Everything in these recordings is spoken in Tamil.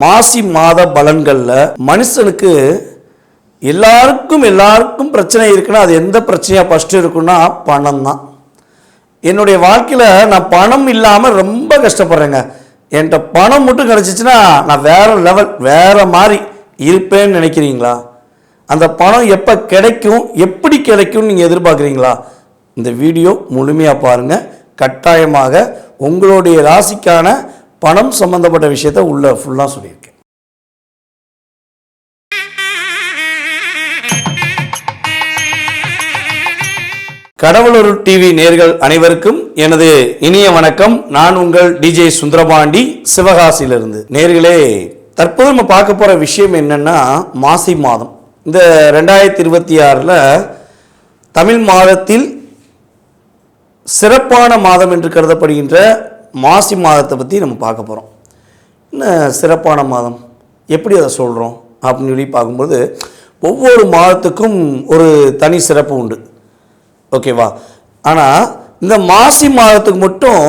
மாசி மாத பலன்களில் மனுஷனுக்கு எல்லாருக்கும் பிரச்சனை இருக்குன்னா அது எந்த பிரச்சனையாக ஃபஸ்ட்டு இருக்குன்னா பணம் தான். என்னுடைய வாழ்க்கையில் நான் பணம் இல்லாமல் ரொம்ப கஷ்டப்படுறேங்க. என்கிட்ட பணம் மட்டும் கிடச்சிச்சின்னா நான் வேறு லெவல் வேறு மாதிரி இருப்பேன்னு நினைக்கிறீங்களா? அந்த பணம் எப்போ கிடைக்கும், எப்படி கிடைக்கும்னு நீங்கள் எதிர்பார்க்குறீங்களா? இந்த வீடியோ முழுமையாக பாருங்கள். கட்டாயமாக உங்களுடைய ராசிக்கான பணம் சம்பந்தப்பட்ட விஷயத்தை உள்ள ஃபுல்லாக சொல்லியிருக்கேன். கடவுளொரு டிவி நேயர்கள் அனைவருக்கும் எனது இனிய வணக்கம். நான் உங்கள் டிஜே சுந்தரபாண்டி, சிவகாசியிலிருந்து. நேயர்களே, தற்போது நம்ம பார்க்க போகிற விஷயம் என்னென்னா மாசி மாதம். இந்த 2026 தமிழ் மாதத்தில் சிறப்பான மாதம் என்று கருதப்படுகின்ற மாசி மாதத்தை பற்றி நம்ம பார்க்க போகிறோம். என்ன சிறப்பான மாதம், எப்படி அதை சொல்கிறோம் அப்படின்னு சொல்லி பார்க்கும்போது ஒவ்வொரு மாதத்துக்கும் ஒரு தனி சிறப்பு உண்டு, ஓகேவா? ஆனால் இந்த மாசி மாதத்துக்கு மட்டும்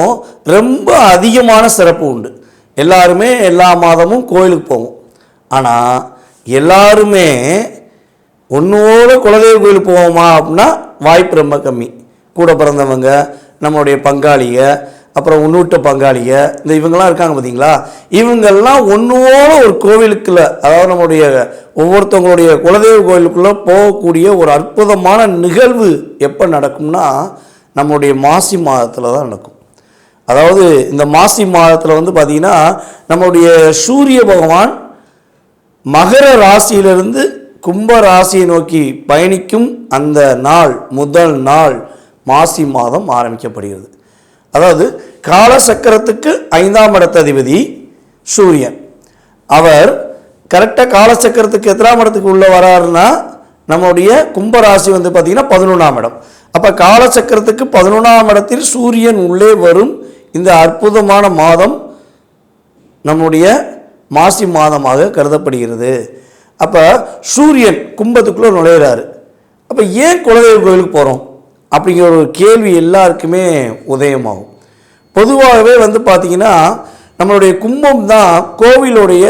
ரொம்ப அதிகமான சிறப்பு உண்டு. எல்லாருமே எல்லா மாதமும் கோயிலுக்கு போவோம். ஆனால் எல்லாருமே ஒன்றோட குலதெய்வ கோயிலுக்கு போவோமா அப்படின்னா வாய்ப்பு ரொம்ப கம்மி. கூட பிறந்தவங்க, நம்மளுடைய பங்காளிக, அப்புறம் உன்னூட்ட பங்காளிக, இந்த இவங்கெல்லாம் இருக்காங்க பார்த்தீங்களா? இவங்கெல்லாம் ஒன்றோட ஒரு கோவிலுக்குள்ள, அதாவது நம்மளுடைய ஒவ்வொருத்தவங்களுடைய குலதெய்வ கோயிலுக்குள்ளே போகக்கூடிய ஒரு அற்புதமான நிகழ்வு எப்போ நடக்கும்னா நம்மளுடைய மாசி மாதத்தில் தான் நடக்கும். அதாவது இந்த மாசி மாதத்தில் வந்து பார்த்திங்கன்னா நம்மளுடைய சூரிய பகவான் மகர ராசியிலிருந்து கும்ப ராசியை நோக்கி பயணிக்கும் அந்த நாள், முதல் நாள் மாசி மாதம் ஆரம்பிக்கப்படுகிறது. அதாவது காலசக்கரத்துக்கு 5ஆம் இடத்த அதிபதி சூரியன். அவர் கரெக்டாக காலசக்கரத்துக்கு எத்தனாம் இடத்துக்கு உள்ளே வராருன்னா நம்மளுடைய கும்பராசி வந்து பார்த்திங்கன்னா 11ஆம் இடம். அப்போ காலசக்கரத்துக்கு 11ஆம் இடத்தில் சூரியன் உள்ளே வரும் இந்த அற்புதமான மாதம் நம்முடைய மாசி மாதமாக கருதப்படுகிறது. அப்போ சூரியன் கும்பத்துக்குள்ளே நுழையிறாரு. அப்போ ஏன் குலதெய்வ கோயிலுக்கு போகிறோம் அப்படிங்கிற ஒரு கேள்வி எல்லாருக்குமே உதயமாகும். பொதுவாகவே வந்து பார்த்திங்கன்னா நம்மளுடைய கும்பம் தான் கோவிலுடைய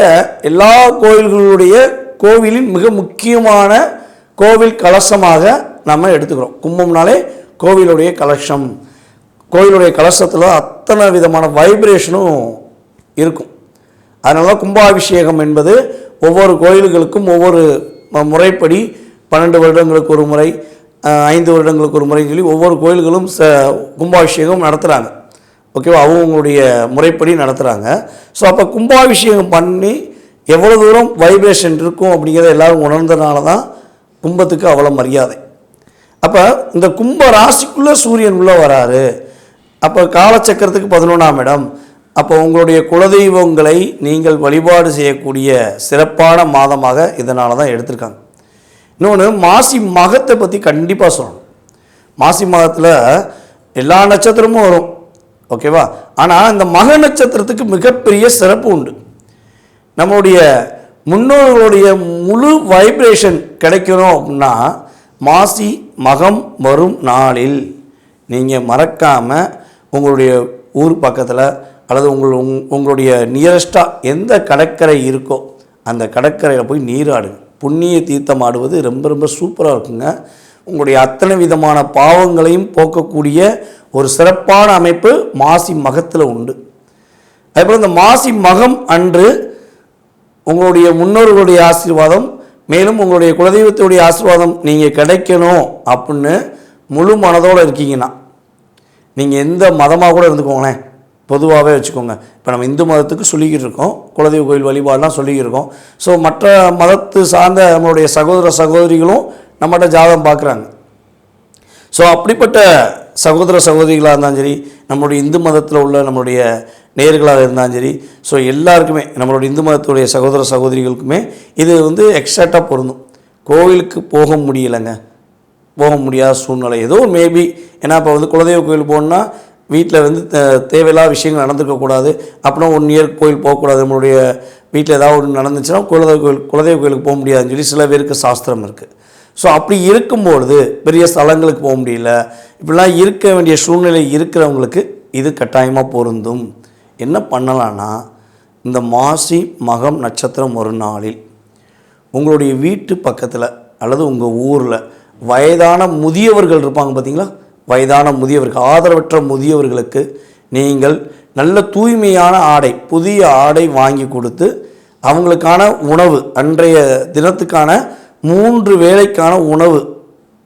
எல்லா கோவில்களுடைய கோவிலின் மிக முக்கியமான கோவில் கலசமாக நம்ம எடுத்துக்கிறோம். கும்பம்னாலே கோவிலுடைய கலசம். கோவிலுடைய கலசத்தில் அத்தனை விதமான வைப்ரேஷனும் இருக்கும். அதனால கும்பாபிஷேகம் என்பது ஒவ்வொரு கோயில்களுக்கும் ஒவ்வொரு முறைப்படி 12 வருடங்களுக்கு ஒரு முறை, 5 வருடங்களுக்கு ஒரு முறைன்னு சொல்லி ஒவ்வொரு கோயில்களும் கும்பாபிஷேகம் நடத்துகிறாங்க, ஓகேவா? அவங்களுடைய முறைப்படி நடத்துகிறாங்க. ஸோ அப்போ கும்பாபிஷேகம் பண்ணி எவ்வளோ தூரம் வைப்ரேஷன் இருக்கும் அப்படிங்கிறத எல்லோரும் உணர்ந்தனால தான் கும்பத்துக்கு அவ்வளோ மரியாதை. அப்போ இந்த கும்ப ராசிக்குள்ளே சூரியன் உள்ளே வராரு. அப்போ காலச்சக்கரத்துக்கு 11ஆம் இடம். அப்போ உங்களுடைய குலதெய்வங்களை நீங்கள் வழிபாடு செய்யக்கூடிய சிறப்பான மாதமாக இதனால தான் எடுத்திருக்காங்க. இன்னொன்று, மாசி மகத்தை பற்றி கண்டிப்பாக சொல்லணும். மாசி மகத்தில் எல்லா நட்சத்திரமும் வரும், ஓகேவா? ஆனால் இந்த மக நட்சத்திரத்துக்கு மிகப்பெரிய சிறப்பு உண்டு. நம்மளுடைய முன்னோர்களுடைய முழு வைப்ரேஷன் கிடைக்கணும் அப்படின்னா மாசி மகம் வரும் நாளில் நீங்கள் மறக்காமல் உங்களுடைய ஊர் பக்கத்தில் அல்லது உங்களுடைய நியரஸ்டாக எந்த கடற்கரை இருக்கோ அந்த கடற்கரையில் போய் நீராடுங்க. புண்ணிய தீர்த்தம் ஆடுவது ரொம்ப ரொம்ப சூப்பராக இருக்குங்க. உங்களுடைய அத்தனை விதமான பாவங்களையும் போக்கக்கூடிய ஒரு சிறப்பான அமைப்பு மாசி மகத்தில் உண்டு. அதேபோல் இந்த மாசி மகம் அன்று உங்களுடைய முன்னோர்களுடைய ஆசீர்வாதம், மேலும் உங்களுடைய குலதெய்வத்துடைய ஆசீர்வாதம் நீங்கள் கிடைக்கணும் அப்படின்னு முழு மனதோடு இருக்கீங்கன்னா, நீங்கள் எந்த மதமாக கூட இருந்துக்கோங்களேன், பொதுவாகவே வச்சுக்கோங்க. இப்போ நம்ம இந்து மதத்துக்கு சொல்லிக்கிட்டு இருக்கோம், குலதெய்வ கோயில் வழிபாடெலாம் சொல்லிக்கிருக்கோம். ஸோ மற்ற மதத்து சார்ந்த நம்மளுடைய சகோதர சகோதரிகளும் நம்மகிட்ட ஜாதகம் பார்க்குறாங்க. ஸோ அப்படிப்பட்ட சகோதர சகோதரிகளாக இருந்தாலும் சரி, நம்மளுடைய இந்து மதத்தில் உள்ள நம்மளுடைய நேயர்களாக இருந்தாலும் சரி, ஸோ எல்லாருக்குமே நம்மளுடைய இந்து மதத்துடைய சகோதர சகோதரிகளுக்குமே இது வந்து எக்ஸாக்டாக பொருந்தும். கோவிலுக்கு போக முடியலைங்க, போக முடியாத சூழ்நிலை ஏதோ மேபி. ஏன்னா இப்போ வந்து குலதெய்வ கோயில் போகணுன்னா வீட்டில் வந்து தேவையில்லாத விஷயங்கள் நடந்துக்கக்கூடாது, அப்படின்னா 1 இயர் கோயில் போகக்கூடாது. நம்மளுடைய வீட்டில் ஏதாவது ஒன்று நடந்துச்சுன்னா குலதெய்வ கோயிலுக்கு போக முடியாதுன்னு சொல்லி சில பேருக்கு சாஸ்திரம் இருக்குது. ஸோ அப்படி இருக்கும்பொழுது பெரிய ஸ்தலங்களுக்கு போக முடியல, இப்படிலாம் இருக்க வேண்டிய சூழ்நிலை இருக்கிறவங்களுக்கு இது கட்டாயமாக பொருந்தும். என்ன பண்ணலான்னா, இந்த மாசி மகம் நட்சத்திரம் ஒரு நாளில் உங்களுடைய வீட்டு பக்கத்தில் அல்லது உங்கள் ஊரில் வயதான முதியவர்கள் இருப்பாங்க பார்த்தீங்களா, வயதான முதியவர்கள், ஆதரவற்ற முதியவர்களுக்கு நீங்கள் நல்ல தூய்மையான ஆடை, புதிய ஆடை வாங்கி கொடுத்து அவங்களுக்கான உணவு, அன்றைய தினத்துக்கான 3 வேளைக்கான உணவு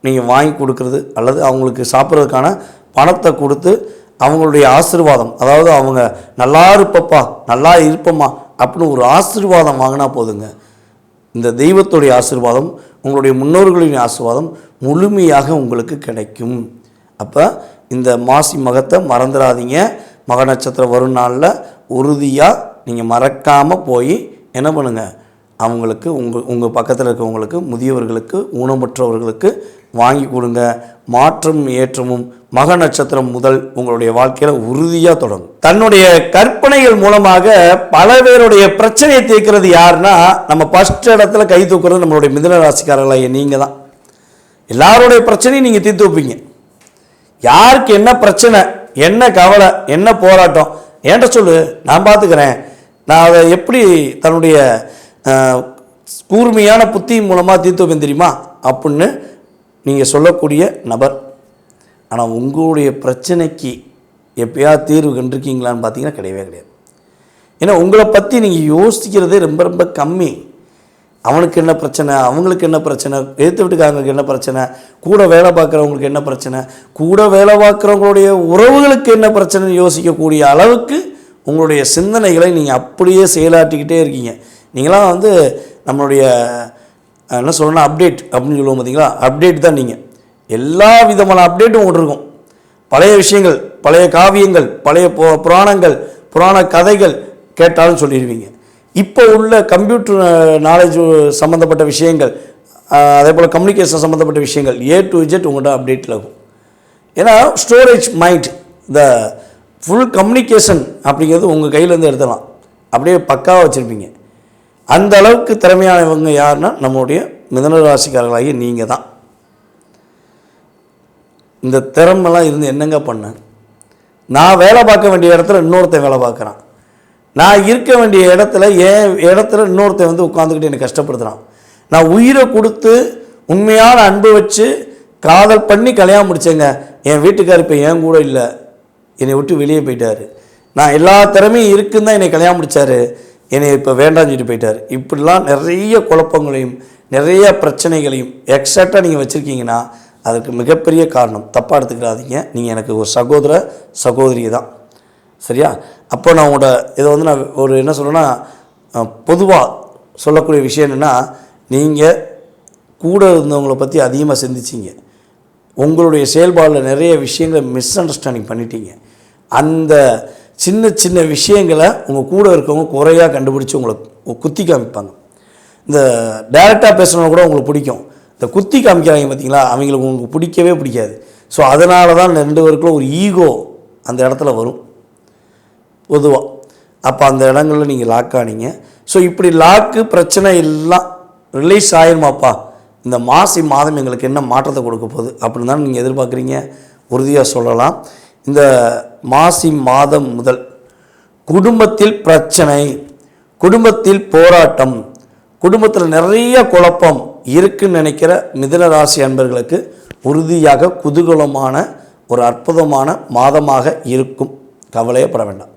நீங்கள் வாங்கி கொடுக்கறது அல்லது அவங்களுக்கு சாப்பிட்றதுக்கான பணத்தை கொடுத்து அவங்களுடைய ஆசீர்வாதம், அதாவது அவங்க நல்லா இருப்பப்பா, நல்லா இருப்பம்மா அப்படின்னு ஒரு ஆசீர்வாதம் வாங்கினா போதுங்க. இந்த தெய்வத்துடைய ஆசீர்வாதம், உங்களுடைய முன்னோர்களின் ஆசீர்வாதம் முழுமையாக உங்களுக்கு கிடைக்கும். அப்போ இந்த மாசி மகத்தை மறந்துடாதீங்க. மக நட்சத்திரம் வரும் நாளில் உறுதியாக நீங்கள் மறக்காமல் போய் என்ன பண்ணுங்கள், அவங்களுக்கு உங்கள் பக்கத்தில் இருக்கவங்களுக்கு, முதியவர்களுக்கு, ஊனமுற்றவர்களுக்கு வாங்கி கொடுங்க. மாற்றம் ஏற்றமும் மக நட்சத்திரம் முதல் உங்களுடைய வாழ்க்கையில் உறுதியாக தொடங்கும். தன்னுடைய கற்பனைகள் மூலமாக பல பேருடைய பிரச்சனையை தீர்க்கிறது யாருன்னா, நம்ம ஃபஸ்ட் இடத்துல கை தூக்குறது நம்மளுடைய மிதுன ராசிக்காரர்களாகிய நீங்கள் தான். எல்லாருடைய பிரச்சனையும் நீங்கள் தீர்த்து வைப்பீங்க. யாருக்கு என்ன பிரச்சனை, என்ன கவலை, என்ன போராட்டம் ஏன்ட்ட சொல்லு, நான் பார்த்துக்கிறேன், நான் அதை எப்படி தன்னுடைய கூர்மையான புத்தி மூலமாக தீர்த்து வைப்பேன் தெரியுமா அப்படின்னு நீங்கள் சொல்லக்கூடிய நபர். ஆனால் உங்களுடைய பிரச்சனைக்கு எப்போயாவது தீர்வு கண்டிருக்கீங்களான்னு பார்த்தீங்கன்னா கிடையவே கிடையாது. ஏன்னா உங்களை பற்றி நீங்கள் யோசிக்கிறதே ரொம்ப ரொம்ப கம்மி. அவனுக்கு என்ன பிரச்சனை, அவங்களுக்கு என்ன பிரச்சனை, எடுத்து விட்டுக்காரங்களுக்கு என்ன பிரச்சனை, கூட வேலை பார்க்குறவங்களுக்கு என்ன பிரச்சனை, கூட வேலை பார்க்குறவங்களுடைய உறவுகளுக்கு என்ன பிரச்சனைன்னு யோசிக்கக்கூடிய அளவுக்கு உங்களுடைய சிந்தனைகளை நீங்கள் அப்படியே செயலாட்டிக்கிட்டே இருக்கீங்க. நீங்களாம் நம்மளுடைய என்ன சொல்லணும்னா அப்டேட் அப்படின்னு சொல்லுவோம் பார்த்தீங்களா, அப்டேட் தான் நீங்கள். எல்லா விதமான அப்டேட்டும் உங்கள்கிட்ட இருக்கும். பழைய விஷயங்கள், பழைய காவியங்கள், பழைய புராணங்கள், புராண கதைகள் கேட்டாலும் சொல்லிடுவீங்க. இப்போ உள்ள கம்ப்யூட்டர் நாலேஜ் சம்மந்தப்பட்ட விஷயங்கள், அதே போல் கம்யூனிகேஷன் சம்மந்தப்பட்ட விஷயங்கள் A to Z உங்கள்கிட்ட அப்டேட்டில் இருக்கும். ஏன்னா storage mind, the full communication அப்படிங்கிறது உங்கள் கையிலேருந்து எடுத்துடலாம், அப்படியே பக்காவாக வச்சுருப்பீங்க. அந்த அளவுக்கு திறமையானவங்க யாருன்னா நம்மளுடைய மிதுன ராசிக்காரர்களாகி நீங்கள் தான். இந்த திறமெல்லாம் இருந்து என்னங்க பண்ணேன், நான் வேலை பார்க்க வேண்டிய இடத்துல இன்னொருத்தன் வேலை பார்க்குறான், நான் இருக்க வேண்டிய இடத்துல என் இடத்துல இன்னொருத்தன் உட்காந்துக்கிட்டு என்னை கஷ்டப்படுத்துகிறான், நான் உயிரை கொடுத்து உண்மையான அன்பு வச்சு காதல் பண்ணி கல்யாணம் முடிச்சேங்க, என் வீட்டுக்கார் இப்போ என் கூட இல்லை, என்னை விட்டு வெளியே போயிட்டார், நான் எல்லா திறமையும் இருக்குன்னு தான் என்னை கல்யாணம் முடித்தார், என்னை இப்போ வேண்டாம்னு சொல்லிட்டு போயிட்டார். இப்படிலாம் நிறைய குழப்பங்களையும் நிறைய பிரச்சனைகளையும் எக்ஸாக்டாக நீங்கள் வச்சுருக்கீங்கன்னா அதுக்கு மிகப்பெரிய காரணம், தப்பாக எடுத்துக்கிறாதீங்க, நீங்கள் எனக்கு ஒரு சகோதர சகோதரி தான், சரியா? அப்போ நான் உங்களோட இதை நான் ஒரு என்ன சொல்கிறேன்னா, பொதுவாக சொல்லக்கூடிய விஷயம் என்னென்னா, நீங்கள் கூட இருந்தவங்களை பற்றி அதிகமாக சிந்திச்சிங்க, உங்களுடைய செயல்பாடில் நிறைய விஷயங்களை மிஸ் அண்டர்ஸ்டாண்டிங் பண்ணிட்டீங்க. அந்த சின்ன சின்ன விஷயங்களை உங்கள் கூட இருக்கவங்க குறையாக கண்டுபிடிச்சி உங்களை குத்தி காமிப்பாங்க. இந்த டைரெக்டாக பேசுகிறவங்க கூட உங்களுக்கு பிடிக்கும், இந்த குத்தி காமிக்கிறாங்க பார்த்தீங்களா, அவங்களுக்கு உங்களுக்கு பிடிக்கவே பிடிக்காது. ஸோ அதனால தான் 2 பேருக்குள்ள ஒரு ஈகோ அந்த இடத்துல வரும் பொதுவாக. அப்போ அந்த இடங்களில் நீங்கள் லாக் ஆனீங்க. ஸோ இப்படி லாக்கு பிரச்சனை எல்லாம் ரிலீஸ் ஆயிருமாப்பா, இந்த மாசி மாதம் எங்களுக்கு என்ன மாற்றத்தை கொடுக்க போகுது அப்படின்னு தான் நீங்கள் எதிர்பார்க்குறீங்க. உறுதியாக சொல்லலாம், இந்த மாசி மாதம் முதல் குடும்பத்தில் பிரச்சனை, குடும்பத்தில் போராட்டம், குடும்பத்தில் நிறைய குழப்பம் இருக்குன்னு நினைக்கிற மிதுன ராசி அன்பர்களுக்கு உறுதியாக குதூகலமான ஒரு அற்புதமான மாதமாக இருக்கும். கவலையப்பட வேண்டாம்.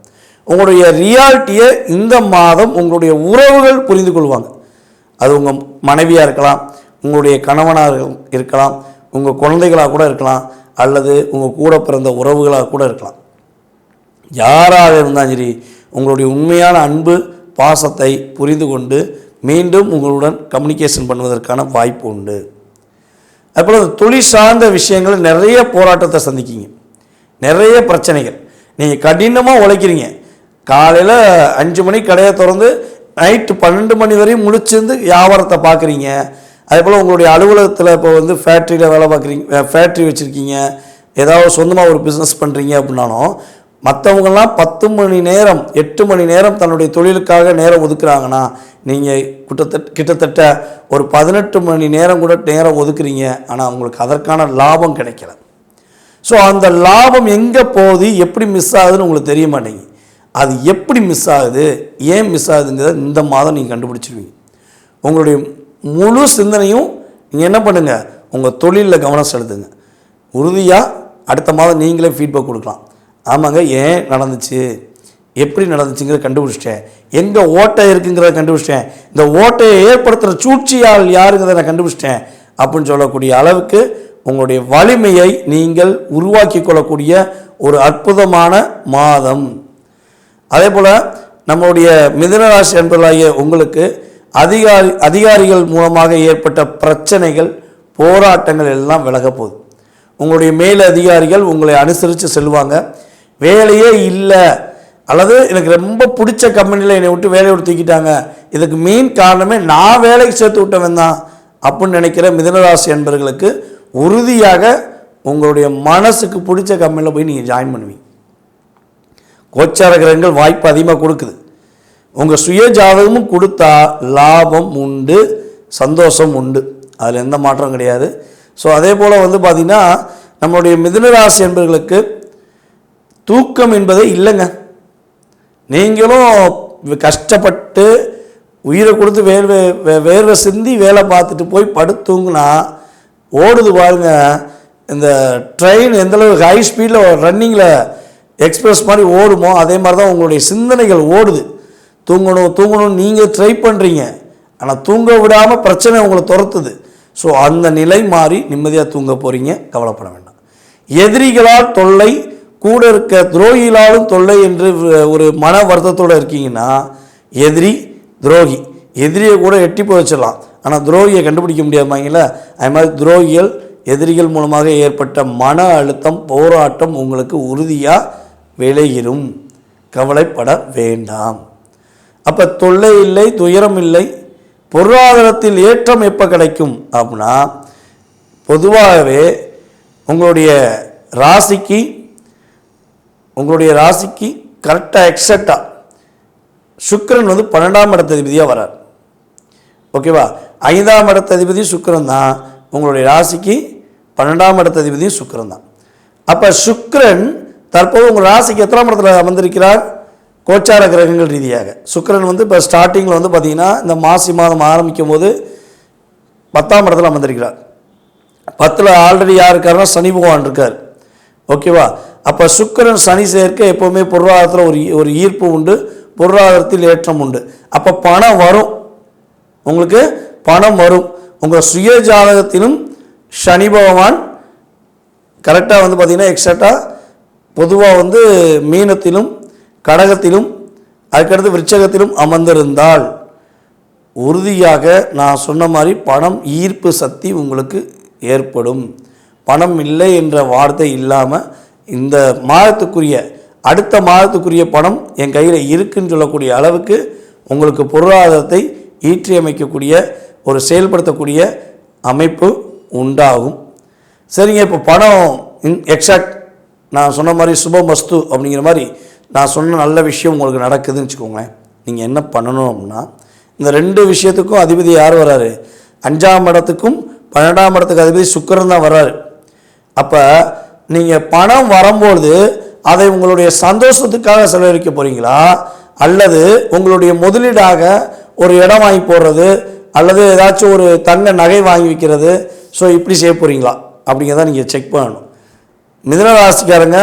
உங்களுடைய ரியாலிட்டியை இந்த மாதம் உங்களுடைய உறவுகள் புரிந்து கொள்வாங்க. அது உங்கள் மனைவியாக இருக்கலாம், உங்களுடைய கணவனாக இருக்கலாம், உங்கள் குழந்தைகளாக கூட இருக்கலாம், அல்லது உங்கள் கூட பிறந்த உறவுகளாக கூட இருக்கலாம். யாராக இருந்தாலும் சரி, உங்களுடைய உண்மையான அன்பு பாசத்தை புரிந்து கொண்டு மீண்டும் உங்களுடன் கம்யூனிகேஷன் பண்ணுவதற்கான வாய்ப்பு உண்டு. அதுபோல் தொழில் சார்ந்த விஷயங்கள் நிறைய போராட்டத்தை சந்திக்கிங்க, நிறைய பிரச்சனைகள். நீங்கள் கடினமாக உழைக்கிறீங்க, காலையில் 5 மணிக்கு கடையை திறந்து நைட்டு 12 மணி வரையும் முழிச்சிருந்து வியாபாரத்தை பார்க்குறீங்க. அதே போல் உங்களுடைய அலுவலகத்தில் இப்போ ஃபேக்ட்ரியில் வேலை பார்க்குறீங்க, ஃபேக்ட்ரி வச்சுருக்கீங்க, ஏதாவது சொந்தமாக ஒரு பிஸ்னஸ் பண்ணுறீங்க அப்படின்னாலும் மற்றவங்கெல்லாம் 10 மணி நேரம் 8 மணி நேரம் தன்னுடைய தொழிலுக்காக நேரம் ஒதுக்குறாங்கன்னா நீங்கள் கிட்டத்தட்ட ஒரு 18 மணி நேரம் கூட நேரம் ஒதுக்குறீங்க. ஆனால் உங்களுக்கு அதற்கான லாபம் கிடைக்கல. ஸோ அந்த லாபம் எங்கே போகுது, எப்படி மிஸ் ஆகுதுன்னு உங்களுக்கு தெரிய மாட்டேங்குது. அது எப்படி மிஸ் ஆகுது, ஏன் மிஸ் ஆகுதுங்கிறத இந்த மாதம் நீங்கள் கண்டுபிடிச்சிருவீங்க. உங்களுடைய முழு சிந்தனையும் நீங்கள் என்ன பண்ணுங்கள், உங்கள் தொழிலில் கவனம் செலுத்துங்க. உறுதியாக அடுத்த மாதம் நீங்களே ஃபீட்பேக் கொடுக்கலாம். ஆமாங்க, ஏன் நடந்துச்சு, எப்படி நடந்துச்சுங்கிறத கண்டுபிடிச்சிட்டேன், எங்கே ஓட்டை இருக்குங்கிறத கண்டுபிடிச்சிட்டேன், இந்த ஓட்டையை ஏற்படுத்துகிற சூழ்ச்சியால் யாருங்கிறத நான் கண்டுபிடிச்சிட்டேன் அப்படின்னு சொல்லக்கூடிய அளவுக்கு உங்களுடைய வலிமையை நீங்கள் உருவாக்கி கொள்ளக்கூடிய ஒரு அற்புதமான மாதம். அதே போல் நம்மளுடைய மிதுனராசி அன்பர்களாகிய உங்களுக்கு அதிகாரிகள் மூலமாக ஏற்பட்ட பிரச்சனைகள், போராட்டங்கள் எல்லாம் விலக போகுது. உங்களுடைய மேல் அதிகாரிகள் உங்களை அனுசரித்து செல்வாங்க. வேலையே இல்லை, அல்லது எனக்கு ரொம்ப பிடிச்ச கம்பெனியில் என்னை விட்டு வேலையை விட்டு தூக்கிட்டாங்க, இதுக்கு மெயின் காரணமே நான் வேலைக்கு சேர்த்து விட்டவன் தான் அப்படின்னு நினைக்கிற மிதுனராசி அன்பர்களுக்கு உறுதியாக உங்களுடைய மனசுக்கு பிடிச்ச கம்பெனியில் போய் நீங்கள் ஜாயின் பண்ணுவீங்க. கோச்சார கிரகங்கள் வாய்ப்பு அதிகமாக கொடுக்குது. உங்கள் சுய ஜாதகமும் கொடுத்தா லாபம் உண்டு, சந்தோஷம் உண்டு, அதில் எந்த மாற்றம் கிடையாது. ஸோ அதே போல் பார்த்திங்கன்னா நம்மளுடைய மிதுனராசி என்பவர்களுக்கு தூக்கம் என்பதே இல்லைங்க. நீங்களும் கஷ்டப்பட்டு உயிரை கொடுத்து வேர்வை சிந்தி வேலை பார்த்துட்டு போய் படுத்துங்கன்னா ஓடுது பாருங்க. இந்த ட்ரெயின் எந்தளவு ஹை ஸ்பீடில் ரன்னிங்கில் எக்ஸ்பிரஸ் மாதிரி ஓடுமோ அதே மாதிரி தான் உங்களுடைய சிந்தனைகள் ஓடுது. தூங்கணும் நீங்கள் ட்ரை பண்ணுறீங்க, ஆனால் தூங்க விடாமல் பிரச்சனை உங்களை துரத்துது. ஸோ அந்த நிலை மாறி நிம்மதியாக தூங்க போகிறீங்க, கவலைப்பட வேண்டாம். எதிரிகளால் தொல்லை, கூட இருக்க துரோகிகளாலும் தொல்லை என்று ஒரு மன வருத்தத்தோடு இருக்கீங்கன்னா, துரோகி எதிரியை கூட எட்டி போச்சிடலாம், ஆனால் துரோகியை கண்டுபிடிக்க முடியாதுமாங்கள. அது மாதிரி துரோகிகள், எதிரிகள் மூலமாக ஏற்பட்ட மன அழுத்தம், போராட்டம் உங்களுக்கு உறுதியாக விளையிடும், கவலைப்பட வேண்டாம். அப்போ தொல்லை இல்லை, துயரம் இல்லை. பொருளாதாரத்தில் ஏற்றம் எப்போ கிடைக்கும் அப்படின்னா, பொதுவாகவே உங்களுடைய ராசிக்கு கரெக்டாக எக்ஸாக்டாக சுக்கிரன் 12ஆம் இடத்ததிபதியாக வரார். ஓகேவா? 5ஆம் இடத்ததிபதி சுக்கிரன் தான், உங்களுடைய ராசிக்கு 12ஆம் இடத்ததிபதியும் சுக்கிரன் தான். அப்போ சுக்கிரன் தற்போது உங்கள் ராசிக்கு எத்தனாம் இடத்துல அமர்ந்திருக்கிறார்? கோச்சார கிரகங்கள் ரீதியாக சுக்கிரன் இப்போ ஸ்டார்டிங்கில் பார்த்தீங்கன்னா இந்த மாசி மாதம் ஆரம்பிக்கும் போது 10ஆம் இடத்துல அமர்ந்திருக்கிறார். 10ல் ஆல்ரெடி யார் இருக்காருன்னா சனி பகவான் இருக்கார். ஓகேவா? அப்போ சுக்கிரன் சனி சேர்க்க எப்போவுமே பொருளாதாரத்தில் ஒரு ஈர்ப்பு உண்டு, பொருளாதாரத்தில் ஏற்றம் உண்டு. அப்போ பணம் வரும், உங்களுக்கு பணம் வரும். உங்கள் சுய ஜாதகத்திலும் சனி பகவான் கரெக்டாக பார்த்தீங்கன்னா எக்ஸாக்டாக பொதுவாக மீனத்திலும் கடகத்திலும் அதுக்கடுத்து விருச்சகத்திலும் அமர்ந்திருந்தால் உறுதியாக நான் சொன்ன மாதிரி பணம் ஈர்ப்பு சக்தி உங்களுக்கு ஏற்படும். பணம் இல்லை என்ற வார்த்தை இல்லாமல் இந்த மாதத்துக்குரிய அடுத்த மாதத்துக்குரிய பணம் என் கையில் இருக்குன்னு சொல்லக்கூடிய அளவுக்கு உங்களுக்கு பொருளாதாரத்தை ஈற்றியமைக்கக்கூடிய ஒரு செயல்படுத்தக்கூடிய அமைப்பு உண்டாகும். சரிங்க, இப்போ பணம் எக்ஸாக்ட் நான் சொன்ன மாதிரி சுபமஸ்து அப்படிங்கிற மாதிரி நான் சொன்ன நல்ல விஷயம் உங்களுக்கு நடக்குதுன்னு வச்சுக்கோங்களேன். நீங்கள் என்ன பண்ணணும் அப்படின்னா, இந்த 2 விஷயத்துக்கும் அதிபதி யார் வராரு? 5ஆம் இடத்துக்கும் 12ஆம் இடத்துக்கு அதிபதி சுக்கிரன் தான் வர்றாரு. அப்போ நீங்கள் பணம் வரும்போது அதை உங்களுடைய சந்தோஷத்துக்காக செலவழிக்க போகிறீங்களா, அல்லது உங்களுடைய முதலீடாக ஒரு இடம் வாங்கி போடுறது, அல்லது ஏதாச்சும் ஒரு தங்க நகை வாங்கி வைக்கிறது, ஸோ இப்படி செய்ய போகிறீங்களா அப்படிங்கிறத நீங்கள் செக் பண்ணணும். மிதுனராசிக்காரங்க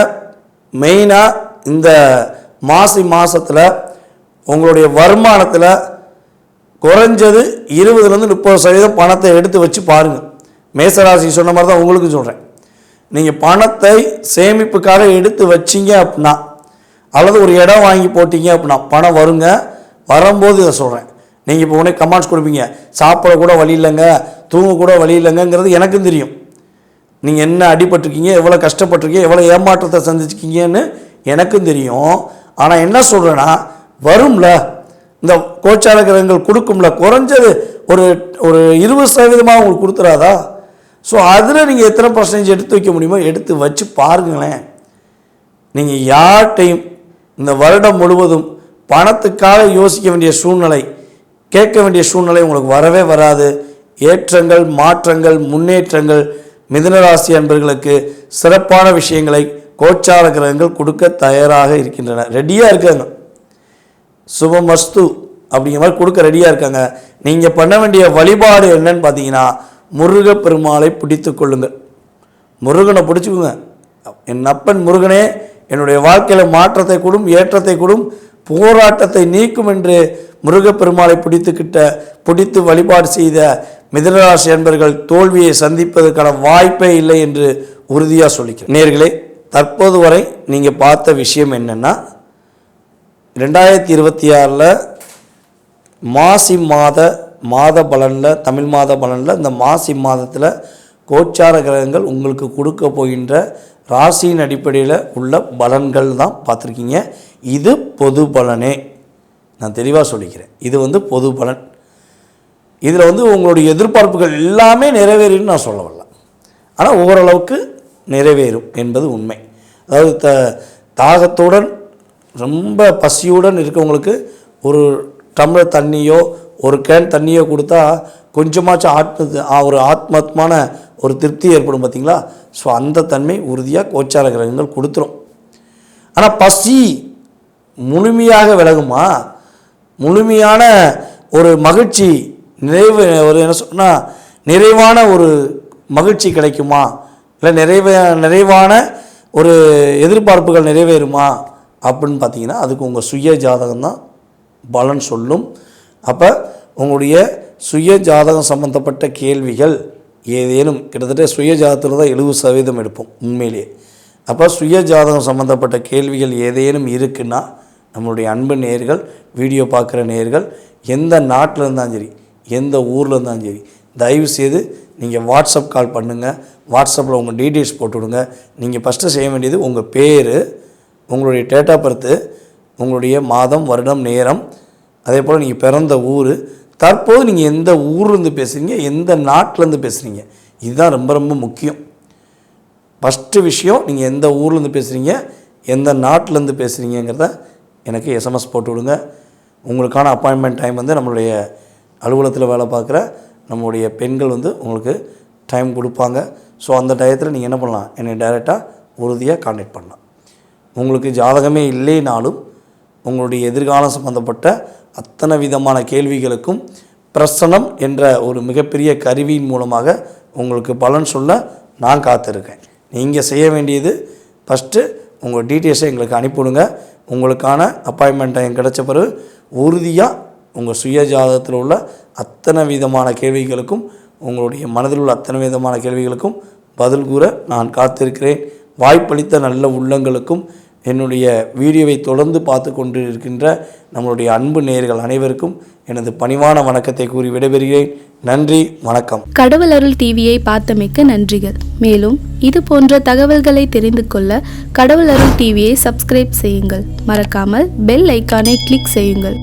மெயினாக இந்த மாசி மாதத்தில் உங்களுடைய வருமானத்தில் குறைஞ்சது 20-30% பணத்தை எடுத்து வச்சு பாருங்கள். மேசராசி சொன்ன மாதிரி தான் உங்களுக்கு சொல்கிறேன். நீங்கள் பணத்தை சேமிப்புக்காக எடுத்து வச்சிங்க அப்படின்னா, அல்லது ஒரு இடம் வாங்கி போட்டிங்க அப்படின்னா பணம் வருங்க. வரும்போது இதை சொல்கிறேன். நீங்கள் இப்போ உடனே கமெண்ட்ஸ் கொடுப்பீங்க, சாப்பிட கூட வழி இல்லைங்க, தூங்க கூட வழி இல்லைங்கிறது எனக்கும் தெரியும். நீங்கள் என்ன அடிபட்டிருக்கீங்க, எவ்வளோ கஷ்டப்பட்டிருக்கீங்க, எவ்வளோ ஏமாற்றத்தை சந்திச்சிருக்கீங்கன்னு எனக்கும் தெரியும். ஆனால் என்ன சொல்கிறேன்னா, வரும்ல, இந்த கோச்சார கிரகங்கள் கொடுக்கும்ல, குறைஞ்சது ஒரு 20% உங்களுக்கு கொடுத்துறாதா? ஸோ அதில் நீங்கள் எத்தனை % எடுத்து வைக்க முடியுமோ எடுத்து வச்சு பாருங்களேன். நீங்கள் யார்கிட்டையும் இந்த வருடம் முழுவதும் பணத்துக்காக யோசிக்க வேண்டிய சூழ்நிலை, கேட்க வேண்டிய சூழ்நிலை உங்களுக்கு வரவே வராது. ஏற்றங்கள், மாற்றங்கள், முன்னேற்றங்கள் மிதுனராசி அன்பர்களுக்கு சிறப்பான விஷயங்களை கோச்சார கிரகங்கள் கொடுக்க தயாராக இருக்கின்றன, ரெடியாக இருக்காங்க. சுபமஸ்து அப்படிங்கிற மாதிரி கொடுக்க ரெடியாக இருக்காங்க. நீங்கள் பண்ண வேண்டிய வழிபாடு என்னன்னு பார்த்தீங்கன்னா, முருகப்பெருமாளை பிடித்து கொள்ளுங்கள். முருகனை பிடிச்சிக்குங்க. என் அப்பன் முருகனே என்னுடைய வாழ்க்கையில் மாற்றத்தை கொடும், ஏற்றத்தை கொடும், போராட்டத்தை நீக்கும் என்று முருகப்பெருமாளை பிடித்து வழிபாடு செய்த மிதுனராசி என்பர்கள் தோல்வியை சந்திப்பதற்கான வாய்ப்பே இல்லை என்று உறுதியாக சொல்லிக்கிறேன். நேயர்களே, தற்போது வரை நீங்கள் பார்த்த விஷயம் என்னென்னா, 2026 மாசி மாத பலனில், தமிழ் மாத பலனில் இந்த மாசி மாதத்தில் கோச்சார கிரகங்கள் உங்களுக்கு கொடுக்க போகின்ற ராசியின் அடிப்படையில் உள்ள பலன்கள் தான் பார்த்துருக்கீங்க. இது பொது பலனே, நான் தெளிவாக சொல்லிக்கிறேன். இது பொது பலன். இதில் உங்களுடைய எதிர்பார்ப்புகள் எல்லாமே நிறைவேறும்னு நான் சொல்ல வரல, ஆனால் ஓரளவுக்கு நிறைவேறும் என்பது உண்மை. அதாவது தாகத்துடன் ரொம்ப பசியுடன் இருக்கவங்களுக்கு ஒரு டம்ளர் தண்ணியோ ஒரு கேன் தண்ணியோ கொடுத்தா கொஞ்சமாச்சும் ஒரு ஆத்மாத்மான ஒரு திருப்தி ஏற்படும் பார்த்தீங்களா? ஸோ அந்த தன்மை உறுதியாக கோச்சார கிரகங்கள் கொடுத்துரும். ஆனால் பசி முழுமையாக விலகுமா? முழுமையான ஒரு மகிழ்ச்சி, நிறைவான ஒரு மகிழ்ச்சி கிடைக்குமா? இல்லை நிறைவான ஒரு எதிர்பார்ப்புகள் நிறைவேறுமா அப்படின்னு பார்த்தீங்கன்னா, அதுக்கு உங்கள் சுய ஜாதகம் தான் பலன் சொல்லும். அப்போ உங்களுடைய சுய ஜாதகம் சம்பந்தப்பட்ட கேள்விகள் ஏதேனும், கிட்டத்தட்ட சுய ஜாதகத்தில் தான் 70% எடுப்போம் உண்மையிலேயே. அப்போ சுய ஜாதகம் சம்மந்தப்பட்ட கேள்விகள் ஏதேனும் இருக்குன்னா, நம்மளுடைய அன்பு நேயர்கள், வீடியோ பார்க்குற நேயர்கள், எந்த நாட்டில் இருந்தாலும் சரி, எந்த ஊரில் இருந்தாலும் சரி, தயவுசெய்து நீங்கள் வாட்ஸ்அப் கால் பண்ணுங்கள். வாட்ஸ்அப்பில் உங்கள் டீட்டெயில்ஸ் போட்டு விடுங்க. நீங்கள் ஃபஸ்ட்டு செய்ய வேண்டியது உங்கள் பேர், உங்களுடைய டேட் ஆஃப் பர்த்து, உங்களுடைய மாதம், வருடம், நேரம், அதே போல் நீங்கள் பிறந்த ஊர், தற்போது நீங்கள் எந்த ஊர்லேருந்து பேசுகிறீங்க, எந்த நாட்டிலேருந்து பேசுகிறீங்க, இதுதான் ரொம்ப ரொம்ப முக்கியம். ஃபஸ்ட்டு விஷயம், நீங்கள் எந்த ஊர்லேருந்து பேசுகிறீங்க, எந்த நாட்டிலேருந்து பேசுகிறீங்கிறத எனக்கு எஸ்எம்எஸ் போட்டு விடுங்க. உங்களுக்கான அப்பாயின்மெண்ட் டைம் நம்மளுடைய அலுவலகத்தில் வேலை பார்க்குற நம்மளுடைய பெண்கள் உங்களுக்கு டைம் கொடுப்பாங்க. ஸோ அந்த டயத்தில் நீங்கள் என்ன பண்ணலாம், என்னை டைரெக்டாக உறுதியாக கான்டாக்ட் பண்ணலாம். உங்களுக்கு ஜாதகமே இல்லைனாலும் உங்களுடைய எதிர்காலம் சம்பந்தப்பட்ட அத்தனை விதமான கேள்விகளுக்கும் பிரசனம் என்ற ஒரு மிகப்பெரிய கருவியின் மூலமாக உங்களுக்கு பலன் சொல்ல நான் காத்திருக்கேன். நீங்கள் செய்ய வேண்டியது ஃபஸ்ட்டு உங்கள் டீட்டெயில்ஸை எங்களுக்கு அனுப்பிவிடுங்க. உங்களுக்கான அப்பாயின்மெண்ட் டைம் கிடைச்ச பிறகு உறுதியாக உங்கள் சுய ஜாதகத்தில் உள்ள அத்தனை விதமான கேள்விகளுக்கும், உங்களுடைய மனதில் உள்ள அத்தனை விதமான கேள்விகளுக்கும் பதில் கூற நான் காத்திருக்கிறேன். வாய்ப்பளித்த நல்ல உள்ளங்களுக்கும், என்னுடைய வீடியோவை தொடர்ந்து பார்த்து கொண்டு இருக்கின்ற நம்மளுடைய அன்பு நேயர்கள் அனைவருக்கும் எனது பணிவான வணக்கத்தை கூறி விடைபெறுகிறேன். நன்றி, வணக்கம். கடவுள் அருள் டிவியை பார்த்தமைக்க நன்றிகள். மேலும் இது போன்ற தகவல்களை தெரிந்து கொள்ள கடவுள் அருள் டிவியை சப்ஸ்கிரைப் செய்யுங்கள். மறக்காமல் பெல் ஐக்கானை கிளிக் செய்யுங்கள்.